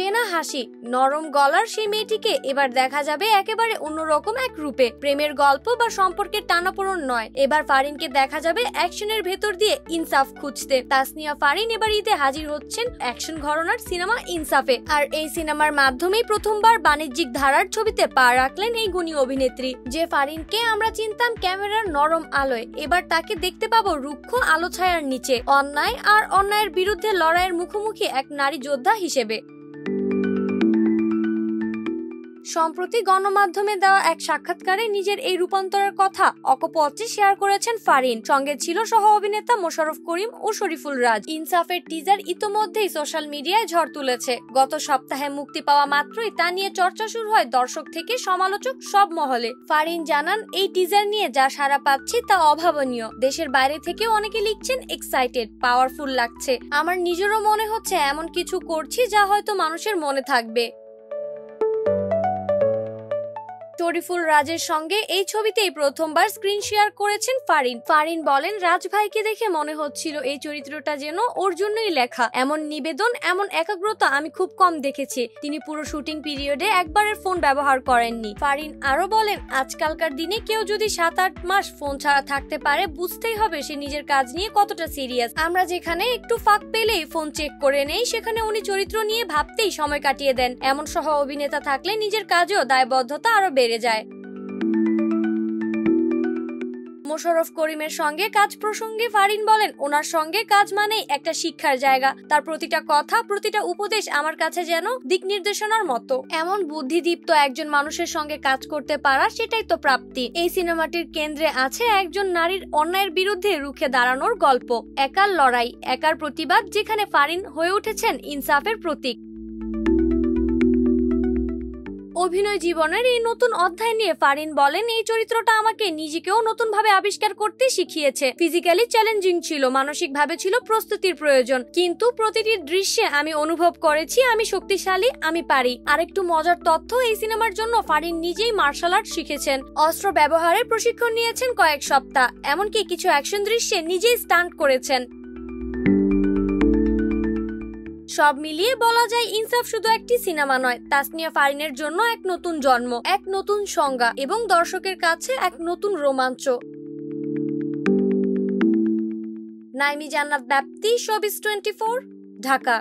চেনা হাসি, নরম গলার সেই মেয়েটিকে এবার দেখা যাবে একেবারে অন্যরকম এক রূপে। প্রেমের গল্প বা সম্পর্কের টানাপোড়েন নয়, এবার ফারিনকে দেখা যাবে অ্যাকশনের ভেতর দিয়ে ইনসাফ খুঁজতে। তাসনিয়া ফারিন এবার ঈদে হাজির হচ্ছেন অ্যাকশন ঘরানার সিনেমা ইনসাফে। আর এই সিনেমার মাধ্যমেই প্রথমবার বাণিজ্যিক ধারার ছবিতে পা রাখলেন এই গুণী অভিনেত্রী। যে ফারিনকে আমরা চিনতাম ক্যামেরার নরম আলোয়, এবার তাকে দেখতে পাবো রুক্ষ আলো ছায়ার নিচে, অন্যায় আর অন্যায়ের বিরুদ্ধে লড়াইয়ের মুখোমুখি এক নারী যোদ্ধা হিসেবে। সম্প্রতি গণমাধ্যমে দেওয়া এক সাক্ষাৎকারে নিজের এই রূপান্তরের কথা অকপটে শেয়ার করেছেন ফারিন। সঙ্গে ছিল সহ অভিনেতা মোশাররফ করিম ও শরীফুল রাজ। ইনসাফের টিজার ইতোমধ্যেই সোশ্যাল মিডিয়ায় ঝড় তুলেছে। গত সপ্তাহে মুক্তি পাওয়া মাত্রই তা নিয়ে চর্চা শুরু হয় দর্শক থেকে সমালোচক সব মহলে। ফারিন জানান, এই টিজার নিয়ে যা সাড়া পাচ্ছি তা অভাবনীয়। দেশের বাইরে থেকেও অনেকে লিখছেন এক্সাইটেড, পাওয়ারফুল লাগছে। আমার নিজেরও মনে হচ্ছে এমন কিছু করছি যা হয়তো মানুষের মনে থাকবে। শরীফুল রাজের সঙ্গে এই ছবিতেই প্রথমবার স্ক্রিন শেয়ার করেছেন ফারিন। ফারিন বলেন, রাজ ভাইকে দেখে মনে হচ্ছিল এই চরিত্রটা যেন ওর জন্যই লেখা। এমন নিবেদন, এমন একাগ্রতা আমি খুব কম দেখেছি। তিনি পুরো শুটিং পিরিয়ডে একবারের ফোন ব্যবহার করেননি। ফারিন আরো বলেন, আজকালকার দিনে কেউ যদি 7-8 মাস ফোন ছাড়া থাকতে পারে, বুঝতেই হবে সে নিজের কাজ নিয়ে কতটা সিরিয়াস। আমরা যেখানে একটু ফাঁক পেলেই ফোন চেক করে নেই, সেখানে উনি চরিত্র নিয়ে ভাবতেই সময় কাটিয়ে দেন। এমন সহ অভিনেতা থাকলে নিজের কাজেও দায়বদ্ধতা আরো বেড়ে যায়। মোশাররফ করিমের সঙ্গে কাজ প্রসঙ্গে ফারিন বলেন, ওনার সঙ্গে কাজ মানেই একটা শিক্ষার জায়গা। তার প্রতিটা কথা, প্রতিটা উপদেশ আমার কাছে যেন দিক নির্দেশনার মতো। এমন বুদ্ধিদীপ্ত একজন মানুষের সঙ্গে কাজ করতে পারা, সেটাই তো প্রাপ্তি। এই সিনেমাটির কেন্দ্রে আছে একজন নারীর অন্যায়ের বিরুদ্ধে রুখে দাঁড়ানোর গল্প, একার লড়াই, একার প্রতিবাদ, যেখানে ফারিন হয়ে উঠেছেন ইনসাফের প্রতীক। অভিনয় জীবনের এই নতুন অধ্যায় নিয়ে ফারিন বলেন, এই চরিত্রটা আমাকে নিজেকেও নতুন ভাবে আবিষ্কার করতে শিখিয়েছে। ফিজিক্যালি চ্যালেঞ্জিং ছিল, মানসিকভাবে ছিল প্রস্তুতির প্রয়োজন, কিন্তু প্রতিটি দৃশ্যে আমি অনুভব করেছি আমি শক্তিশালী, আমি পারি। আরেকটু মজার তথ্য, এই সিনেমার জন্য ফারিন নিজেই মার্শাল আর্ট শিখেছেন। অস্ত্র ব্যবহারের প্রশিক্ষণ নিয়েছেন কয়েক সপ্তাহ, এমনকি কিছু অ্যাকশন দৃশ্যে নিজেই স্টান্ট করেছেন। সব মিলিয়ে বলা যায়, ইনসাফ শুধু একটি সিনেমা নয়, তাসনিয়া ফারিনের জন্য এক নতুন জন্ম, এক নতুন সংজ্ঞা এবং দর্শকের কাছে এক নতুন রোমাঞ্চ। নাইমি জান্নাত ব্যাপ্তি, শোবিজ 24, ঢাকা।